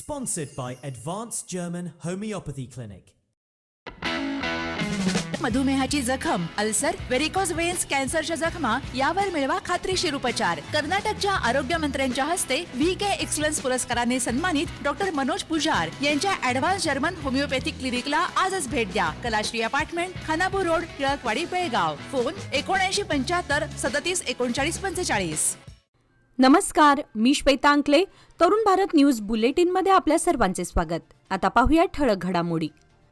Sponsored by Advanced German Homeopathy Clinic. मधुमेहाची जखम, ulcer, varicose veins, कॅन्सरच्या जखमा यावर मिळवा खात्रीशीर उपचार. कर्नाटकच्या आरोग्य मंत्र्यांच्या हस्ते VK एक्सलन्स पुरस्काराने सन्मानित डॉक्टर मनोज पुजार यांच्या ॲडव्हान्स जर्मन होमिओपॅथिक क्लिनिकला आजच भेट द्या. Kalashree apartment, Khanapur road, Tilakwadi, Belgaum. Phone 7975 37 39 45. नमस्कार, मी श्वेता अंकले. तरुण भारत न्यूज बुलेटिनमध्ये आपल्या सर्वांचे स्वागत. आता पाहूया ठळक घडामोडी.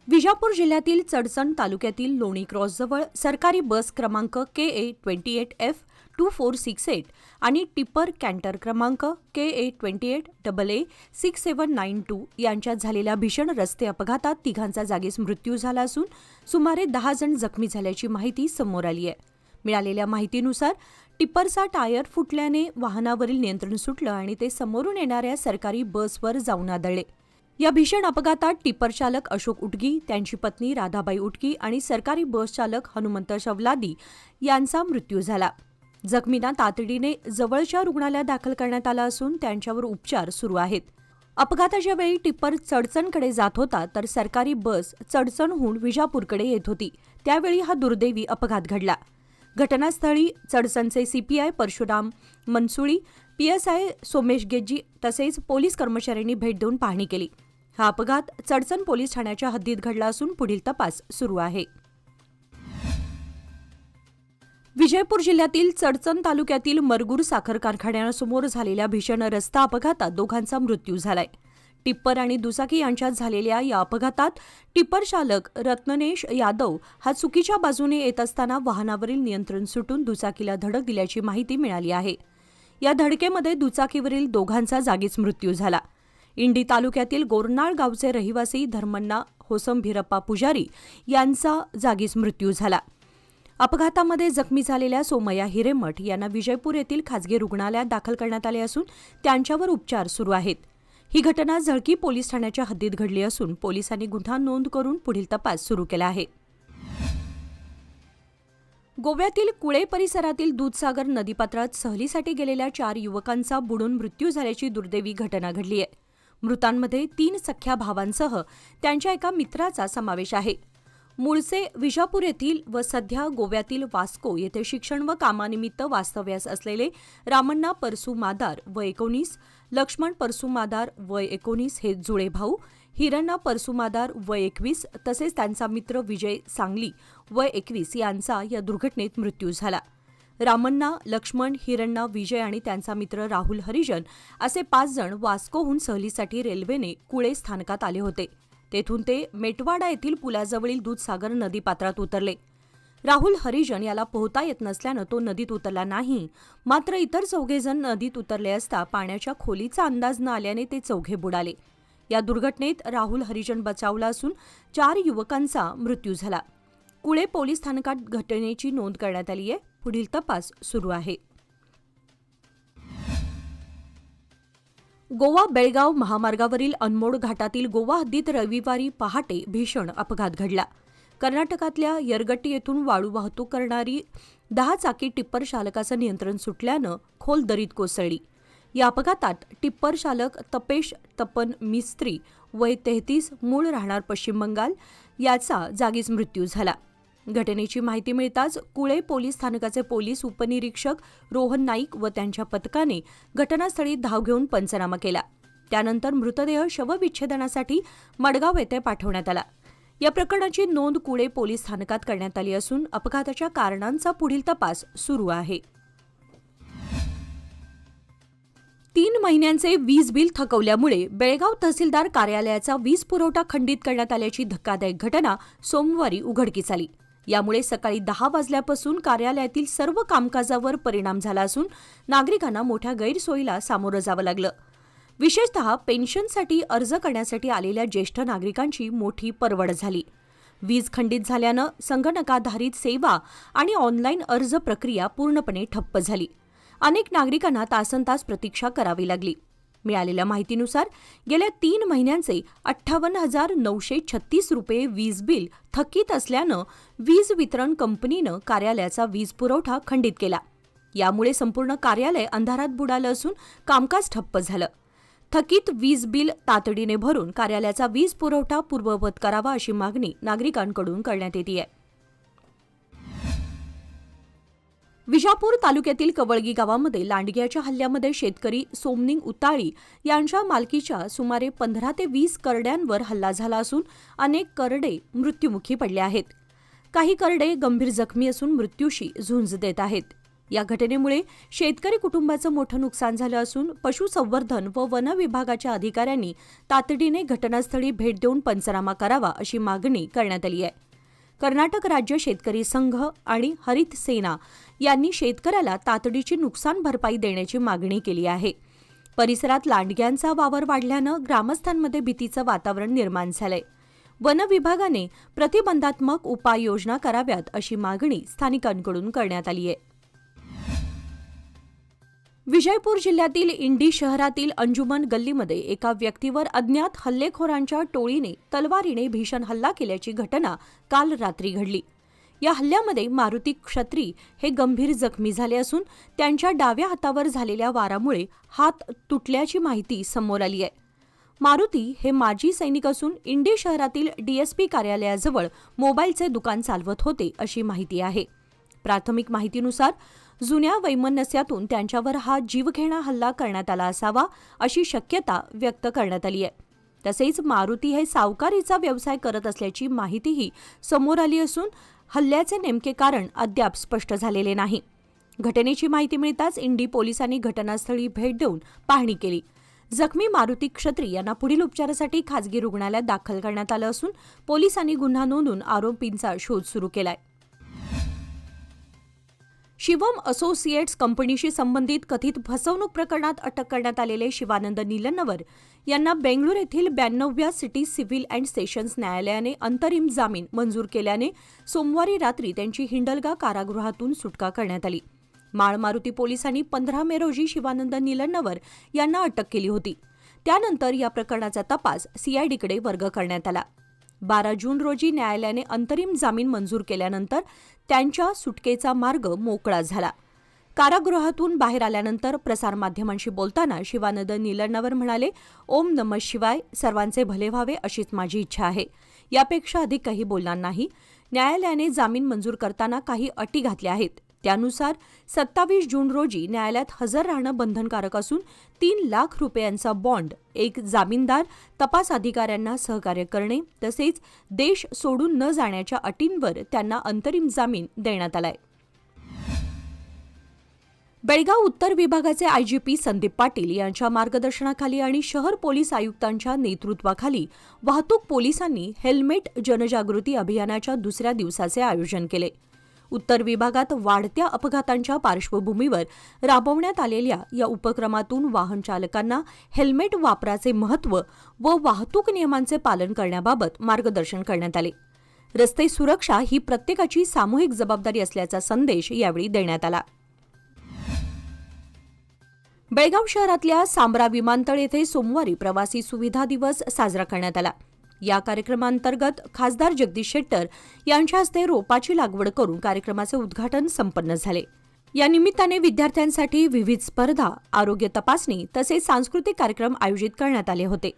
विजापूर जिल्ह्यातील चडसण तालुक्यातील लोणी क्रॉसजवळ सरकारी बस क्रमांक KA 28F 2468 आणि टिप्पर कॅन्टर क्रमांक KA 28 AA 6792 यांच्यात झालेल्या भीषण रस्ते अपघातात तिघांचा जागीच मृत्यू झाला असून सुमारे 10 जण जखमी झाल्याची माहिती समोर आली आहे. मिळालेल्या माहितीनुसार टिप्परचा टायर फुटल्याने वाहनावरील नियंत्रण सुटलं आणि ते समोरून येणाऱ्या सरकारी बसवर जाऊन आदळले. या भीषण अपघातात टिप्पर चालक अशोक उटगी, त्यांची पत्नी राधाबाई उटगी आणि सरकारी बस चालक हनुमंत शवलादी यांचा मृत्यू झाला. जखमींना तातडीने जवळच्या रुग्णालयात दाखल करण्यात आलं असून त्यांच्यावर उपचार सुरू आहेत. अपघाताच्या वेळी टिप्पर चडचणकडे जात होता तर सरकारी बस चडचणहून विजापूरकडे येत होती. त्यावेळी हा दुर्दैवी अपघात घडला. घटनास्थळी चडसणचे CPI परशुराम मनसुळी, PSI सोमेश गेज्जी तसेच पोलीस कर्मचाऱ्यांनी भेट देऊन पाहणी केली. हा अपघात चडसण पोलीस ठाण्याच्या हद्दीत घडला असून पुढील तपास सुरू आहे. विजयपूर जिल्ह्यातील चडसण तालुक्यातील मरगूर साखर कारखान्यासमोर झालेल्या भीषण रस्ता अपघातात दोघांचा मृत्यू झालाय. टिप्पर आणि दुचाकी यांच्यात झालेल्या या अपघातात टिप्पर चालक रत्ननेश यादव हा चुकीच्या बाजूने येत असताना वाहनावरील नियंत्रण सुटून दुचाकीला धडक दिल्याची माहिती मिळाली आहे. या धडकेमध्ये दुचाकीवरील दोघांचा जागीच मृत्यू झाला. इंडी तालुक्यातील गोरनाळ गावचे रहिवासी धर्मण्णा होसंभिरप्पा पुजारी यांचा जागीच मृत्यू झाला. अपघातामध्ये जखमी झालेल्या सोमय्या हिरेमठ यांना विजयपूर येथील खासगी रुग्णालयात दाखल करण्यात आले असून त्यांच्यावर उपचार सुरू आहेत. ही घटना झळकी पोलीस ठाण्याच्या हद्दीत घडली असून पोलिसांनी गुन्हा नोंद करून पुढील तपास सुरू केला आहे. गोव्यातील कुळे परिसरातील दूधसागर नदीपात्रात सहलीसाठी गेलेल्या 4 युवकांचा बुडून मृत्यू झाल्याची दुर्दैवी घटना घडली आहे. मृतांमध्ये 3 सख्ख्या भावांसह त्यांच्या एका मित्राचा समावेश आहे. मूळचे विजापूर येथील व सध्या गोव्यातील वास्को येथे शिक्षण व कामानिमित्त वास्तव्यास असलेले रामण्णा परसू मादार वय 19, लक्ष्मण परसू मादार वय 19 हे जुळे भाऊ, हिरण्णा परसू मादार वय 21 तसेच त्यांचा मित्र विजय सांगली वय 21 यांचा या दुर्घटनेत मृत्यू झाला. रामण्णा, लक्ष्मण, हिरण्णा, विजय आणि त्यांचा मित्र राहुल हरिजन असे 5 जण वास्कोहून सहलीसाठी रेल्वेने कुळे स्थानकात आले होते. तेथून ते मेटवाडा येथील पुलाजवळील दूधसागर नदीपात्रात उतरले. राहुल हरिजन याला पोहता येत नसल्यानं तो नदीत उतरला नाही. मात्र इतर 4 जण नदीत उतरले असता पाण्याच्या खोलीचा अंदाज न आल्याने ते 4 बुडाले. या दुर्घटनेत राहुल हरिजन बचावला असून 4 युवकांचा मृत्यू झाला. कुळे पोलीस स्थानकात घटनेची नोंद करण्यात आली आहे. पुढील तपास सुरू आहे. गोवा बेळगाव महामार्गावरील अनमोड घाटातील गोवा हद्दीत रविवारी पहाटे भीषण अपघात घडला. कर्नाटकातल्या यरगट्टी येथून वाळू वाहतूक करणारी 10 चाकी टिप्पर चालकाचं नियंत्रण सुटल्यानं खोल दरीत कोसळली. या अपघातात टिप्पर चालक तपेश तपन मिस्त्री वय 33 मूळ राहणार पश्चिम बंगाल याचा जागीच मृत्यू झाला. घटनेची माहिती मिळताच कुळे पोलीस स्थानकाचे पोलीस उपनिरीक्षक रोहन नाईक व त्यांच्या पथकाने घटनास्थळी धाव घेऊन पंचनामा केला. त्यानंतर मृतदेह शवविच्छेदनासाठी मडगाव येथे पाठवण्यात आला. या प्रकरणाची नोंद कुळे पोलीस स्थानकात करण्यात आली असून अपघाताच्या कारणांचा पुढील तपास सुरू आहे. 3 महिन्यांचे वीज बिल थकवल्यामुळे बेळगाव तहसीलदार कार्यालयाचा वीज पुरवठा खंडित करण्यात आल्याची धक्कादायक घटना सोमवारी उघडकीस आली. यामुळे सकाळी 10 वाजल्यापासून कार्यालयातील सर्व कामकाजावर परिणाम झाला असून नागरिकांना मोठ्या गैरसोयीला सामोरं जावं लागलं. विशेषतः पेन्शनसाठी अर्ज करण्यासाठी आलेल्या ज्येष्ठ नागरिकांची मोठी परवड झाली. वीज खंडित झाल्यानं संगणकाधारित सेवा आणि ऑनलाईन अर्ज प्रक्रिया पूर्णपणे ठप्प झाली. अनेक नागरिकांना तासनतास प्रतीक्षा करावी लागली. मिळालेल्या माहितीनुसार गेल्या 3 महिन्यांचे 58,936 रुपये वीज बिल थकीत असल्यानं वीज वितरण कंपनीनं कार्यालयाचा वीज पुरवठा खंडित केला. यामुळे संपूर्ण कार्यालय अंधारात बुडालं असून कामकाज ठप्प झालं. थकीत वीज बिल तातडीने भरून कार्यालयाचा वीज पुरवठा पूर्ववत करावा अशी मागणी नागरिकांकडून करण्यात येते आहे. विजापूर तालुक्यातील कवळगी गावामध्ये लांडग्याच्या हल्ल्यामध्ये शेतकरी सोमनिंग उताळी यांच्या मालकीच्या सुमारे 15 ते 20 करड्यांवर हल्ला झाला असून अनेक करडे मृत्युमुखी पडले आहेत. काही करडे गंभीर जखमी असून मृत्यूशी झुंज देत आहेत. या घटनेमुळे शेतकरी कुटुंबाचं मोठं नुकसान झालं असून पशुसंवर्धन व वन विभागाच्या अधिकाऱ्यांनी तातडीने घटनास्थळी भेट देऊन पंचनामा करावा अशी मागणी करण्यात आली आहे. कर्नाटक राज्य शेतकरी संघ आणि हरित सेना यांनी शेतकऱ्याला तातडीची नुकसान भरपाई देण्याची मागणी केली आहे. परिसरात लांडग्यांचा वावर वाढल्यानं ग्रामस्थांमध्ये भीतीचं वातावरण निर्माण झालंय. वन विभागाने प्रतिबंधात्मक उपाययोजना कराव्यात अशी मागणी स्थानिकांकडून करण्यात आली आहे. विजयपूर जिल्ह्यातील इंडी शहरातील अंजुमन गल्लीमध्ये एका व्यक्तीवर अज्ञात हल्लेखोरांच्या टोळीने तलवारीने भीषण हल्ला केल्याची घटना काल रात्री घडली. या हल्ल्यामध्ये मारुती क्षत्री हे गंभीर जखमी झाले असून त्यांच्या डाव्या हातावर झालेल्या वारामुळे हात तुटल्याची माहिती समोर आली आहे. मारुती हे माजी सैनिक असून इंडी शहरातील डीएसपी कार्यालयाजवळ मोबाईलचे दुकान चालवत होते अशी माहिती आहे. प्राथमिक माहितीनुसार जुन्या वैमनस्यातून त्यांच्यावर हा जीवघेणा हल्ला करण्यात आला असावा अशी शक्यता व्यक्त करण्यात आली आहे. तसेच मारुती हे सावकारीचा व्यवसाय करत असल्याची माहितीही समोर आली असून हल्ल्याचे नेमके कारण अद्याप स्पष्ट झालेले नाही. घटनेची माहिती मिळताच इंडी पोलिसांनी घटनास्थळी भेट देऊन पाहणी केली. जखमी मारुती क्षत्री यांना पुढील उपचारासाठी खासगी रुग्णालयात दाखल करण्यात आलं असून पोलिसांनी गुन्हा नोंदवून आरोपींचा शोध सुरू केलाय. शिवम असोसिएट्स कंपनीशी संबंधित कथित फसवणूक प्रकरणात अटक करण्यात आलेले शिवानंद नीलनवर यांना बेंगळूर येथील 92व्या सिटी सिव्हिल अँड सेशन्स न्यायालयाने अंतरिम जामीन मंजूर केल्याने सोमवारी रात्री त्यांची हिंडलगा कारागृहातून सुटका करण्यात आली. माळ मारुती पोलिसांनी 15 मे रोजी शिवानंद नीलनवर यांना अटक केली होती. त्यानंतर या प्रकरणाचा तपास सीआयडीकडे वर्ग करण्यात आला. 12 जून रोजी न्यायालयाने अंतरिम जामीन मंजूर केल्यानंतर त्यांच्या सुटकेचा मार्ग मोकळा झाला. कारागृहातून बाहेर आल्यानंतर प्रसारमाध्यमांशी बोलताना शिवानंद नीलनवर म्हणाले, ओम नमः शिवाय, सर्वांचे भले व्हावे अशीच माझी इच्छा आहे. यापेक्षा अधिक काही बोलणार नाही. न्यायालयाने जामीन मंजूर करताना काही अटी घातल्या आहेत. त्यानुसार 27 जून रोजी न्यायालयात हजर राहणं बंधनकारक असून 3 लाख रुपयांचा बॉन्ड, एक जामीनदार, तपास अधिकाऱ्यांना सहकार्य करणे तसेच देश सोडून न जाण्याच्या अटींवर त्यांना अंतरिम जामीन देण्यात आलाय. बेळगाव उत्तर विभागाचे आयजीपी संदीप पाटील यांच्या मार्गदर्शनाखाली आणि शहर पोलीस आयुक्तांच्या नेतृत्वाखाली वाहतूक पोलिसांनी हेल्मेट जनजागृती अभियानाच्या दुसऱ्या दिवसाचे आयोजन केले. उत्तर विभागात वाढत्या अपघातांच्या पार्श्वभूमीवर राबवण्यात आलेल्या या उपक्रमातून वाहन चालकांना हेल्मेट वापराचे महत्त्व व वाहतूक नियमांचे पालन करण्याबाबत मार्गदर्शन करण्यात आले. रस्ते सुरक्षा ही प्रत्येकाची सामूहिक जबाबदारी असल्याचा संदेश यावेळी देण्यात आला. बेळगाव शहरातल्या सांब्रा विमानतळ येथे सोमवारी प्रवासी सुविधा दिवस साजरा करण्यात आला. या कार्यक्रमांतर्गत खासदार जगदीश शेट्टर यांच्या हस्ते रोपाची लागवड करून कार्यक्रमाचे उद्घाटन संपन्न झाले. या निमित्ताने विद्यार्थ्यांसाठी विविध स्पर्धा, आरोग्य तपासणी तसेच सांस्कृतिक कार्यक्रम आयोजित करण्यात आले होते.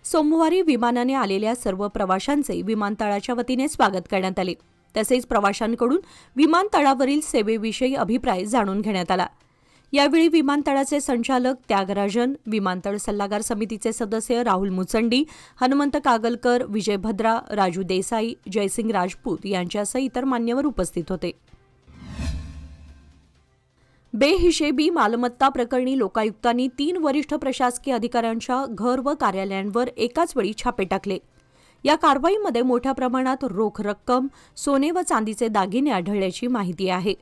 सोमवारी विमानाने आलेल्या सर्व प्रवाशांचे विमानतळाच्या वतीने स्वागत करण्यात आले. तसेच प्रवाशांकडून विमानतळावरील सेवेविषयी अभिप्राय जाणून घेण्यात आला. यावेळी विमानतळाचे संचालक त्यागराजन, विमानतळ सल्लागार समितीचे सदस्य राहुल मुचंडी, हनुमंत कागलकर, विजय भद्रा, राजू देसाई, जयसिंग राजपूत यांच्यासह इतर मान्यवर उपस्थित होते. बेहिशेबी मालमत्ता प्रकरणी लोकायुक्तांनी 3 वरिष्ठ प्रशासकीय अधिकाऱ्यांच्या घर व कार्यालयांवर एकाच वेळी छापे टाकले. या कारवाईमध्ये मोठ्या प्रमाणात रोख रक्कम, सोने व चांदीचे दागिने आढळल्याची माहिती आहे.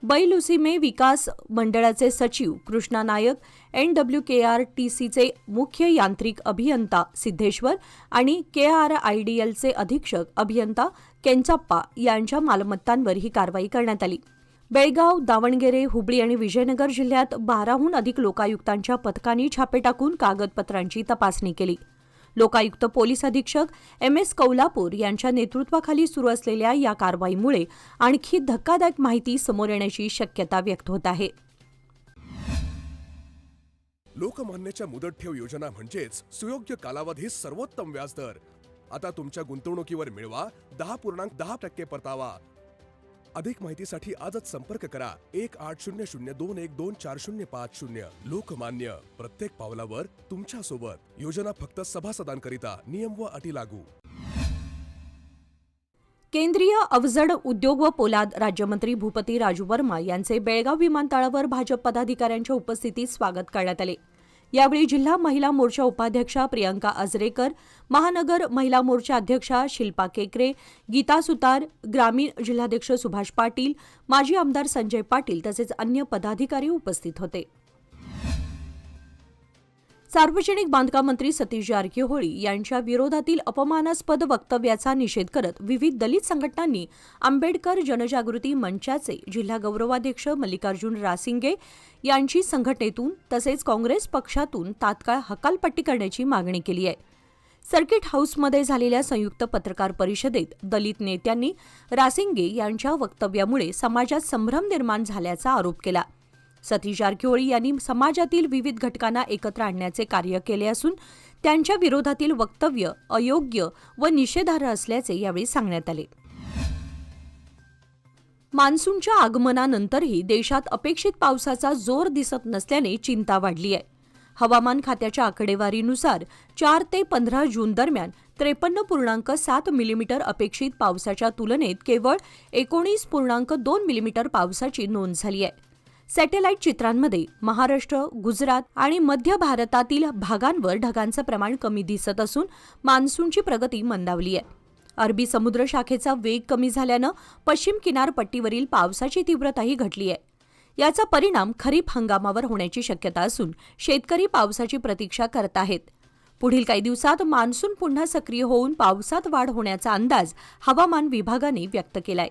बैलुसिमे विकास मंडळाचे सचिव कृष्णा नायक, NWKRTCचे मुख्य यांत्रिक अभियंता सिद्धेश्वर आणि KRIDLचे अधीक्षक अभियंता केंचप्पा यांच्या मालमत्तांवर ही कारवाई करण्यात आली. बेळगाव, दावणगेरे, हुबळी आणि विजयनगर जिल्ह्यात 12हून अधिक लोकायुक्तांच्या पथकांनी छापे टाकून कागदपत्रांची तपासणी केली. लोकायुक्त पोलीस अधीक्षक MS कौलापूर यांच्या नेतृत्वाखाली सुरू असलेल्या या कारवाईमुळे आणखी धक्कादायक माहिती समोर येण्याची शक्यता व्यक्त होत आहे. लोकमान्यच्या मुदत ठेव योजना म्हणजेच सुयोग्य कालावधी सर्वोत्तम व्याजदर. आता तुमच्या गुंतवणुकीवर मिळवा 10.10% परतावा. अधिक माहितीसाठी आजच संपर्क करा 1800212405. लोकमान्य, प्रत्येक पावलावर तुमच्या सोबत. योजना फक्त सभासदांकरिता. नियम व अटी लागू. केंद्रीय अवजड उद्योग व पोलाद राज्यमंत्री भूपती राजू वर्मा यांचे बेळगाव विमानतळावर भाजप पदाधिकाऱ्यांच्या उपस्थितीत स्वागत करण्यात आले. यावेळी जिल्हा महिला मोर्चा उपाध्यक्षा प्रियंका आजरेकर, महानगर महिला मोर्चा अध्यक्षा शिल्पा केकरे, गीता सुतार, ग्रामीण जिल्हाध्यक्ष सुभाष पाटील, माजी आमदार संजय पाटील तसेच अन्य पदाधिकारी उपस्थित होते. सार्वजनिक बांधकाम मंत्री सतीश जारकीहोळी यांच्या विरोधातील अपमानास्पद वक्तव्याचा निषेध करत विविध दलित संघटनांनी आंबेडकर जनजागृती मंचाचे जिल्हा गौरवाध्यक्ष मल्लिकार्जुन रासिंगे यांची संघटनेतून तसेच काँग्रेस पक्षातून तात्काळ हकालपट्टी करण्याची मागणी केली आहे. सर्किट हाऊसमध्ये झालेल्या संयुक्त पत्रकार परिषदेत दलित नेत्यांनी रासिंगे यांच्या वक्तव्यामुळे समाजात संभ्रम निर्माण झाल्याचा आरोप केला. सतीश जारकीहोळी यांनी समाजातील विविध घटकांना एकत्र आणण्याचे कार्य केले असून त्यांच्या विरोधातील वक्तव्य अयोग्य व निषेधार्ह असल्याचे यावेळी सांगण्यात आले. मान्सूनच्या आगमनानंतरही देशात अपेक्षित पावसाचा जोर दिसत नसल्याने चिंता वाढली आहे. हवामान खात्याच्या आकडेवारीनुसार 4 ते 15 जून दरम्यान 53.7 मिलीमीटर अपेक्षित पावसाच्या तुलनेत केवळ 19.2 मिलीमीटर पावसाची नोंद झाली आहे. सॅटेलाईट चित्रांमध्ये महाराष्ट्र, गुजरात आणि मध्य भारतातील भागांवर ढगांचं प्रमाण कमी दिसत असून मान्सूनची प्रगती मंदावली आहे. अरबी समुद्र शाखेचा वेग कमी झाल्यानं पश्चिम किनारपट्टीवरील पावसाची तीव्रताही घटली आहे. याचा परिणाम खरीप हंगामावर होण्याची शक्यता असून शेतकरी पावसाची प्रतीक्षा करत आहेत. पुढील काही दिवसात मान्सून पुन्हा सक्रिय होऊन पावसात वाढ होण्याचा अंदाज हवामान विभागाने व्यक्त केलाय.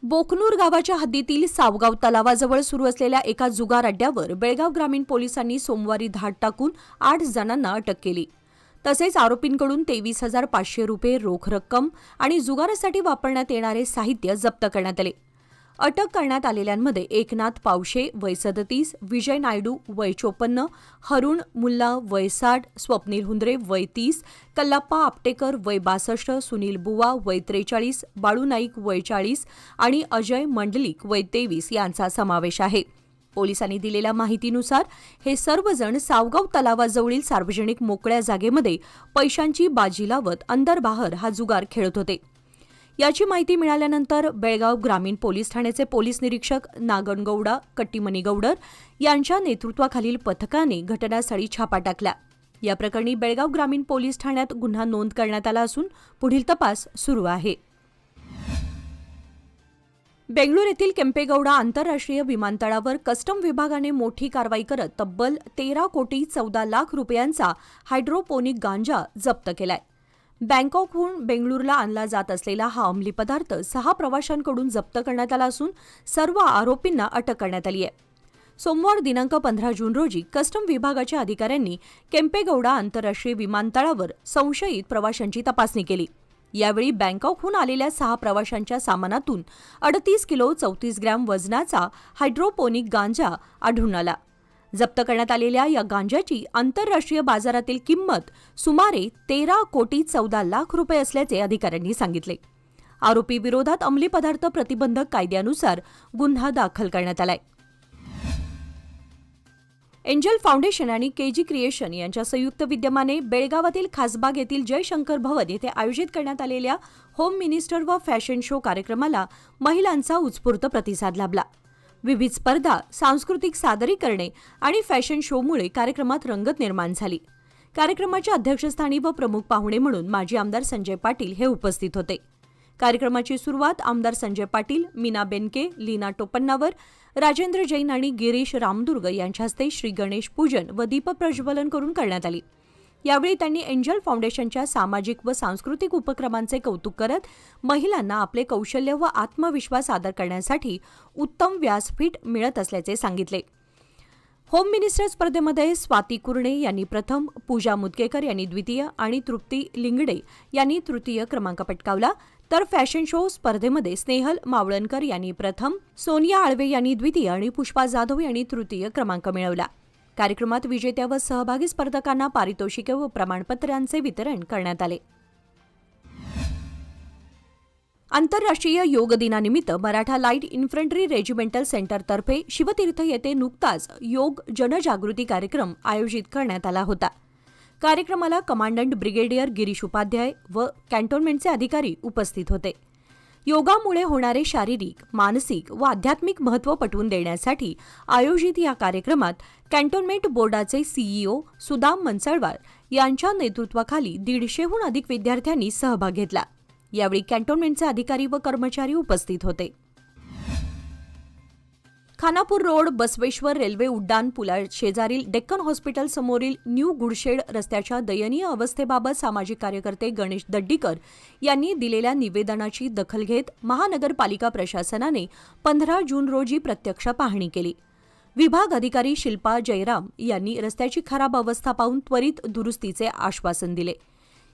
बोकनूर गावाच्या हद्दीतील सावगाव तलावाजवळ सुरू असलेल्या एका जुगार अड्ड्यावर बेळगाव ग्रामीण पोलिसांनी सोमवारी धाड टाकून 8 जणांना अटक केली. तसेच आरोपींकडून 23,500 रुपये रोख रक्कम आणि जुगारासाठी वापरण्यात येणारे साहित्य जप्त करण्यात आले. अटक करण्यात आलेल्यांमध्ये एकनाथ पावशे वय 37, विजय नायडू वय 54, हरुण मुल्ला वय 60, स्वप्नील हुंद्रे वय 30, कल्लाप्पा आपटेकर वय 62, सुनील बुवा वय 43, बाळू नाईक वय 40 आणि अजय मंडलिक वय 23 यांचा समावेश आहे. पोलिसांनी दिलेल्या माहितीनुसार हे सर्वजण सावगाव तलावाजवळील सार्वजनिक मोकळ्या जागेमध्ये पैशांची बाजी लावत अंदर-बाहेर हा जुगार खेळत होते. याची माहिती मिळाल्यानंतर बेळगाव ग्रामीण पोलीस ठाण्याचे पोलीस निरीक्षक नागणगौडा कट्टीमनीगौडर यांच्या नेतृत्वाखालील पथकाने घटनास्थळी छापा टाकला. या प्रकरणी बेळगाव ग्रामीण पोलीस ठाण्यात गुन्हा नोंद करण्यात आला असून पुढील तपास सुरू आहे. बेंगळूर येथील केंपेगौडा आंतरराष्ट्रीय विमानतळावर कस्टम विभागाने मोठी कारवाई करत तब्बल 13,14 लाख रुपयांचा हायड्रोपोनिक गांजा जप्त केलाय. बँकॉकहून बेंगळूरला आणला जात असलेला हा अंमली पदार्थ 6 प्रवाशांकडून जप्त करण्यात आला असून सर्व आरोपींना अटक करण्यात आली आहे. सोमवार दिनांक 15 जून रोजी कस्टम विभागाच्या अधिकाऱ्यांनी केंपेगौडा आंतरराष्ट्रीय विमानतळावर संशयित प्रवाशांची तपासणी केली. यावेळी बँकॉकहून आलेल्या 6 प्रवाशांच्या सामानातून 38 किलो 34 ग्रॅम वजनाचा हायड्रोपोनिक गांजा आढळून आला. जप्त करण्यात आलेल्या या गांजाची आंतरराष्ट्रीय बाजारातील किंमत सुमारे 13,14 लाख रुपये असल्याचे अधिकाऱ्यांनी सांगितले. आरोपी विरोधात अंमली पदार्थ प्रतिबंधक कायद्यानुसार गुन्हा दाखल करण्यात आलाय. एंजल फाउंडेशन आणि केजी क्रिएशन यांच्या संयुक्त विद्यमाने बेळगावातील खासबाग येथील जयशंकर भवन येथे आयोजित करण्यात आलेल्या होम मिनिस्टर व फॅशन शो कार्यक्रमाला महिलांचा उत्स्फूर्त प्रतिसाद लाभला. विविध स्पर्धा, सांस्कृतिक सादरीकरणे आणि फॅशन शोमुळे कार्यक्रमात रंगत निर्माण झाली. कार्यक्रमाच्या अध्यक्षस्थानी व प्रमुख पाहुणे म्हणून माजी आमदार संजय पाटील हे उपस्थित होते. कार्यक्रमाची सुरुवात आमदार संजय पाटील, मीना बेनके, लीना टोपन्नावर, राजेंद्र जैन आणि गिरीश रामदुर्ग यांच्या हस्ते श्री गणेश पूजन व दीपप्रज्वलन करून करण्यात आली. यावेळी त्यांनी एंजल फाउंडेशनच्या सामाजिक व सांस्कृतिक उपक्रमांचे कौतुक करत महिलांना आपले कौशल्य व आत्मविश्वास सादर करण्यासाठी उत्तम व्यासपीठ मिळत असल्याचे सांगितले. होम मिनिस्टर स्पर्धेमध्ये स्वाती कुर्णे यांनी प्रथम, पूजा मुदकेकर यांनी द्वितीय आणि तृप्ती लिंगडे यांनी तृतीय क्रमांक पटकावला. तर फॅशन शो स्पर्धेमध्ये स्नेहल मावळणकर यांनी प्रथम, सोनिया आळवे यांनी द्वितीय आणि पुष्पा जाधव यांनी तृतीय क्रमांक मिळवला. कार्यक्रमात विजेत्या व सहभागी स्पर्धकांना पारितोषिके व प्रमाणपत्रांचे वितरण करण्यात आले. आंतरराष्ट्रीय योग दिनानिमित्त मराठा लाईट इन्फंट्री रेजिमेंटल सेंटरतर्फे शिवतीर्थ येथे नुकताच योग जनजागृती कार्यक्रम आयोजित करण्यात आला होता. कार्यक्रमाला कमांडंट ब्रिगेडियर गिरीश उपाध्याय व कॅन्टोन्मेंटचे अधिकारी उपस्थित होते. योगामुळे होणारे शारीरिक, मानसिक व आध्यात्मिक महत्त्व पटवून देण्यासाठी आयोजित या कार्यक्रमात कॅन्टोन्मेंट बोर्डाचे सीईओ सुदाम मनसळवार यांच्या नेतृत्वाखाली 150हून अधिक विद्यार्थ्यांनी सहभाग घेतला. यावेळी कॅन्टोन्मेंटचे अधिकारी व कर्मचारी उपस्थित होते. खानापूर रोड बसवेश्वर रेल्वे उड्डाण पुलाशेजारील डेक्कन हॉस्पिटल समोरील न्यू गुडशेड रस्त्याच्या दयनीय अवस्थेबाबत सामाजिक कार्यकर्ते गणेश दड्डीकर यांनी दिलेल्या निवेदनाची दखल घेत महानगरपालिका प्रशासनाने 15 जून रोजी प्रत्यक्ष पाहणी केली. विभाग अधिकारी शिल्पा जयराम यांनी रस्त्याची खराब अवस्था पाहून त्वरित दुरुस्तीचे आश्वासन दिले.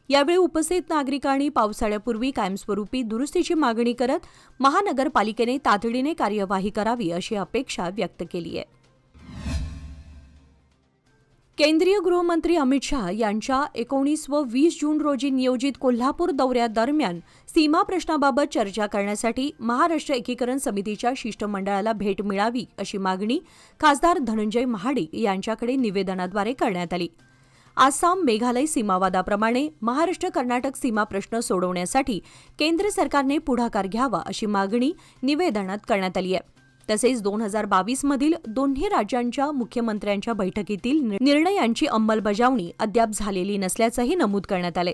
यावेळी उपस्थित नागरिकांनी पावसाळ्यापूर्वी कायमस्वरूपी दुरुस्तीची मागणी करत महानगरपालिकेने तातडीने कार्यवाही करावी अशी अपेक्षा व्यक्त केली आहे. केंद्रीय गृहमंत्री अमित शहा यांच्या 19 व 20 जून रोजी नियोजित कोल्हापूर दौऱ्यादरम्यान सीमा प्रश्नाबाबत चर्चा करण्यासाठी महाराष्ट्र एकीकरण समितीच्या शिष्टमंडळाला भेट मिळावी अशी मागणी खासदार धनंजय महाडिक यांच्याकडे निवेदनाद्वारे करण्यात आली. आसाम मेघालय सीमावादाप्रमाणे महाराष्ट्र कर्नाटक सीमा प्रश्न सोडवण्यासाठी केंद्र सरकारने पुढाकार घ्यावा अशी मागणी निवेदनात करण्यात आली आहे. तसेच 2022 मधील दोन्ही राज्यांच्या मुख्यमंत्र्यांच्या बैठकीतील निर्णयांची अंमलबजावणी अद्याप झालेली नसल्याचंही नमूद करण्यात आले.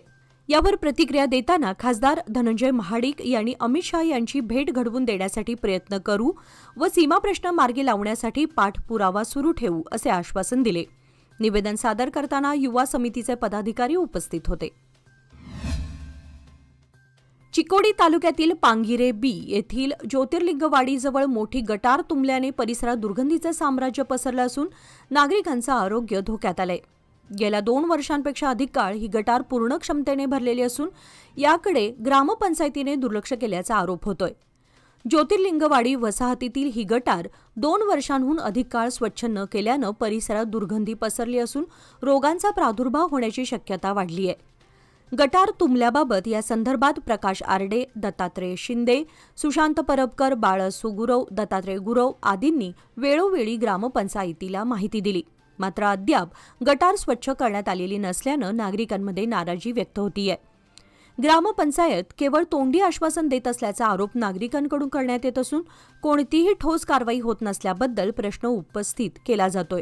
यावर प्रतिक्रिया देताना खासदार धनंजय महाडिक यांनी अमित शहा यांची भेट घडवून देण्यासाठी प्रयत्न करू व सीमाप्रश्न मार्गी लावण्यासाठी पाठपुरावा सुरू ठेवू असे आश्वासन दिले. निवेदन सादर करताना युवा समितीचे पदाधिकारी उपस्थित होते. चिकोडी तालुक्यातील पांगिरे बी येथील ज्योतिर्लिंगवाडीजवळ मोठी गटार तुंबल्याने परिसरात दुर्गंधीचे साम्राज्य पसरलं असून नागरिकांचं आरोग्य धोक्यात आलंय. गेल्या 2 वर्षांपेक्षा अधिक काळ ही गटार पूर्ण क्षमतेने भरलेली असून याकडे ग्रामपंचायतीने दुर्लक्ष केल्याचा आरोप होतोय. ज्योतिर्लिंगवाडी वसाहतीतील ही गटार 2 वर्षांहून अधिक काळ स्वच्छ न केल्यानं परिसरात दुर्गंधी पसरली असून रोगांचा प्रादुर्भाव होण्याची शक्यता वाढली आहे. गटार तुंबल्याबाबत या संदर्भात प्रकाश आरडे, दत्तात्रय शिंदे, सुशांत परबकर, बाळसू गुरव, दत्तात्रय गुरव आदींनी वेळोवेळी ग्रामपंचायतीला माहिती दिली. मात्र अद्याप गटार स्वच्छ करण्यात आलेली नसल्यानं नागरिकांमध्ये नाराजी व्यक्त होतीये. ग्रामपंचायत केवळ तोंडी आश्वासन देत असल्याचा आरोप नागरिकांकडून करण्यात येत असून कोणतीही ठोस कारवाई होत नसल्याबद्दल प्रश्न उपस्थित केला जातोय.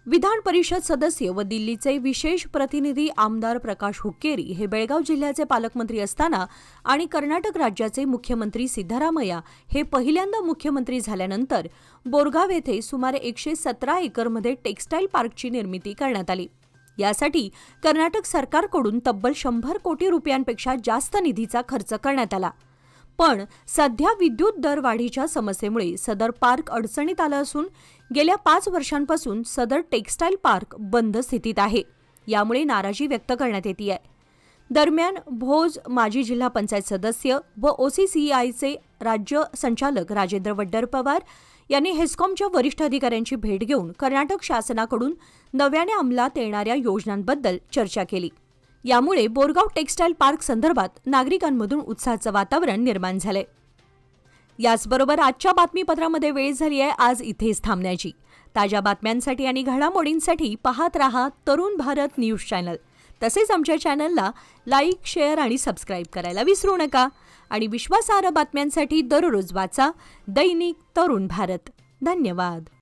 विधान परिषद सदस्य व दिल्लीचे विशेष प्रतिनिधी आमदार प्रकाश हुक्केरी हे बेळगाव जिल्ह्याचे पालकमंत्री असताना आणि कर्नाटक राज्याचे मुख्यमंत्री सिद्धरामय्या हे पहिल्यांदा मुख्यमंत्री झाल्यानंतर बोरगाव येथे सुमारे 117 एकरमध्ये टेक्स्टाईल पार्कची निर्मिती करण्यात आली. यासाठी कर्नाटक सरकारकडून तब्बल 100 कोटी रुपयांपेक्षा जास्त निधीचा खर्च करण्यात आला. पण सध्या विद्युत दरवाढीच्या समस्येमुळे सदर पार्क अडचणीत आलं असून गेल्या 5 वर्षांपासून सदर टेक्स्टाईल पार्क बंद स्थितीत आहे. यामुळे नाराजी व्यक्त करण्यात येते. दरम्यान भोज माजी जिल्हा पंचायत सदस्य व OCCIचे राज्य संचालक राजेंद्र वड्डर पवार यांनी हेस्कॉमच्या वरिष्ठ अधिकाऱ्यांची भेट घेऊन कर्नाटक शासनाकडून नव्याने अंमलात येणाऱ्या योजनांबद्दल चर्चा केली. यामुळे बोरगाव टेक्स्टाईल पार्क संदर्भात नागरिकांमधून उत्साहाचं वातावरण निर्माण झालंय. याचबरोबर आजच्या बातमीपत्रामध्ये वेळ झाली आहे आज इथेच थांबण्याची. ताज्या बातम्यांसाठी आणि घडामोडींसाठी पाहत रहा तरुण भारत न्यूज चॅनल. तसेच आमच्या चॅनलला लाईक, शेअर आणि सबस्क्राईब करायला विसरू नका. आणि विश्वासार्ह बातम्यांसाठी दररोज वाचा दैनिक तरुण भारत. धन्यवाद.